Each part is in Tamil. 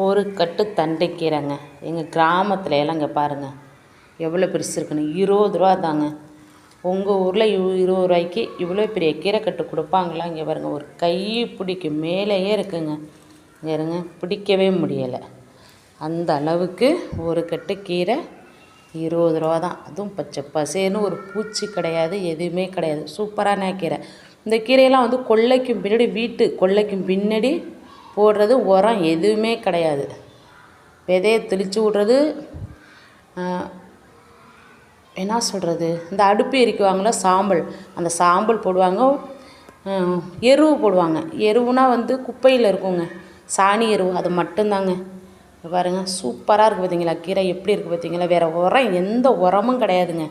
ஒரு கட்டு தண்டைக்கீரைங்க. எங்கள் கிராமத்துல எல்லாம் இங்கே பாருங்கள் எவ்வளோ பெருசு இருக்குன்னு. 20 ரூபா தாங்க. உங்கள் ஊரில் 20 ரூபாய்க்கு இவ்வளோ பெரிய கீரை கட்டு கொடுப்பாங்களா? இங்கே பாருங்கள், ஒரு கை பிடிக்கு மேலேயே இருக்குங்க. இங்கே இருங்க, பிடிக்கவே முடியலை. அந்த அளவுக்கு ஒரு கட்டு கீரை 20 ரூபா தான். அதுவும் பச்சை பசேன்னு, ஒரு பூச்சி கிடையாது, எதுவுமே கிடையாது. சூப்பரான கீரை. இந்த கீரையெல்லாம் வந்து கொல்லைக்கும் பின்னாடி, வீட்டு கொல்லைக்கும் பின்னாடி போடுறது. உரம் எதுவுமே கிடையாது. விதையை தெளித்து விட்றது. என்ன சொல்கிறது, இந்த அடுப்பு எரிக்குவாங்கள சாம்பல், அந்த சாம்பல் போடுவாங்க. எருவு போடுவாங்க. எருவுனா வந்து குப்பையில் இருக்குங்க, சாணி எருவு, அது மட்டும்தாங்க. பாருங்கள், சூப்பராக இருக்குது பார்த்தீங்களா? கீரை எப்படி இருக்குது பார்த்தீங்களா? வேறு உரம், எந்த உரமும் கிடையாதுங்க.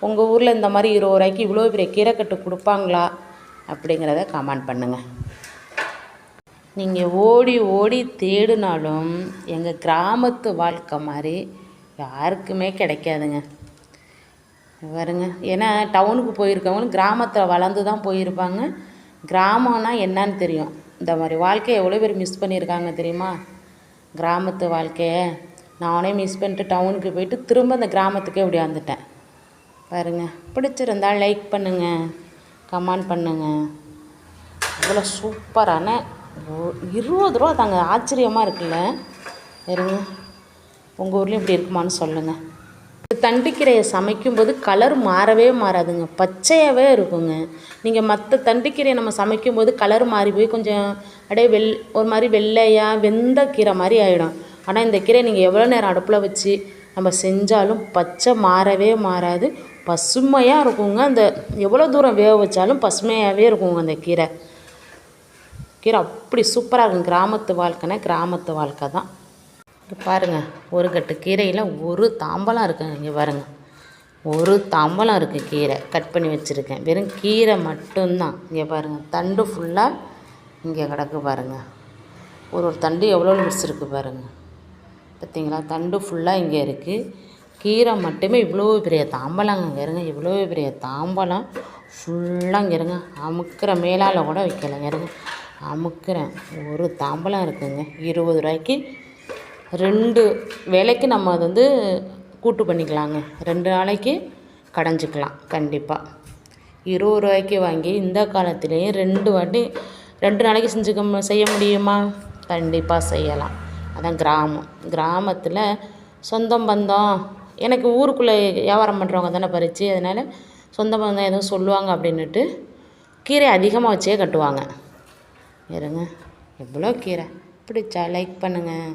உங்கள் ஊரில் இந்த மாதிரி 20 ரூபாய்க்கு இவ்வளோ பெரிய கீரை கட்டு கொடுப்பாங்களா அப்படிங்கிறத கமெண்ட் பண்ணுங்கள். நீங்கள் ஓடி ஓடி தேடினாலும் எங்கள் கிராமத்து வாழ்க்கை மாதிரி யாருக்குமே கிடைக்காதுங்க. பாருங்க, ஏன்னா டவுனுக்கு போயிருக்கவங்களும் கிராமத்தில் வளர்ந்து தான் போயிருப்பாங்க. கிராமம்னா என்னன்னு தெரியும். இந்த மாதிரி வாழ்க்கையை எவ்வளோ பேர் மிஸ் பண்ணியிருக்காங்க தெரியுமா? கிராமத்து வாழ்க்கையை நானே மிஸ் பண்ணிட்டு டவுனுக்கு போயிட்டு திரும்ப இந்த கிராமத்துக்கே வந்துட்டேன். பாருங்கள், பிடிச்சிருந்தால் லைக் பண்ணுங்கள், கமெண்ட் பண்ணுங்கள். இவ்வளோ சூப்பரான 20 ரூபா தாங்க. ஆச்சரியமாக இருக்குல்ல? இருங்க, உங்கள் ஊர்லேயும் இப்படி இருக்குமான்னு சொல்லுங்கள். தண்டுக்கீரையை சமைக்கும்போது கலர் மாறவே மாறாதுங்க, பச்சையாகவே இருக்குங்க. நீங்கள் மற்ற தண்டுக்கீரையை நம்ம சமைக்கும்போது கலர் மாறி போய் கொஞ்சம் அப்படியே ஒரு மாதிரி வெள்ளையாக வெந்த கீரை மாதிரி ஆகிடும். ஆனால் இந்த கீரை நீங்கள் எவ்வளோ நேரம் அடுப்பில் வச்சு நம்ம செஞ்சாலும் பச்சை மாறவே மாறாது, பசுமையாக இருக்குங்க. அந்த எவ்வளோ தூரம் வேக வச்சாலும் பசுமையாகவே இருக்குங்க அந்த கீரை. கீரை அப்படி சூப்பராக இருக்கும். கிராமத்து வாழ்க்கைன்னா கிராமத்து வாழ்க்கை தான். இங்கே பாருங்கள், ஒரு கட்டு கீரையில் ஒரு தாம்பலம் இருக்குங்க. இங்கே பாருங்கள், ஒரு தாம்பலம் இருக்குது. கீரை கட் பண்ணி வச்சுருக்கேன். வெறும் கீரை மட்டும்தான். இங்கே பாருங்கள், தண்டு ஃபுல்லாக இங்கே கிடக்கு பாருங்கள். ஒரு தண்டு எவ்வளோ முடிச்சிருக்கு பாருங்கள். பார்த்தீங்களா? தண்டு ஃபுல்லாக இங்கே இருக்குது. கீரை மட்டுமே இவ்வளோ பெரிய தாம்பலங்க. இங்கே இருங்க, இவ்வளோ பெரிய தாம்பலம் ஃபுல்லாக இங்கே இருங்க. அமுக்கிற மேலால் கூட வைக்கலைங்க. இருங்க, அமுக்கிறேன். ஒரு தாம்பலம் இருக்குங்க. 20 ரூபாய்க்கு 2 வேலைக்கு நம்ம அது வந்து கூட்டு பண்ணிக்கலாங்க. 2 நாளைக்கு கடைஞ்சிக்கலாம் கண்டிப்பாக. 20 ரூபாய்க்கு வாங்கி இந்த காலத்துலேயும் 2 வாட்டி 2 நாளைக்கு செய்ய முடியுமா? கண்டிப்பாக செய்யலாம். அதான் கிராமம். கிராமத்தில் சொந்தம் பந்தம், எனக்கு ஊருக்குள்ளே வியாபாரம் பண்ணுறவங்க தானே பறித்து, அதனால் சொந்த பந்தம் எதுவும் சொல்லுவாங்க அப்படின்னுட்டு கீரை அதிகமாக வச்சே கட்டுவாங்க. இருங்க, எவ்வளோ கீரை. பிடிச்சா லைக் பண்ணுங்கள்.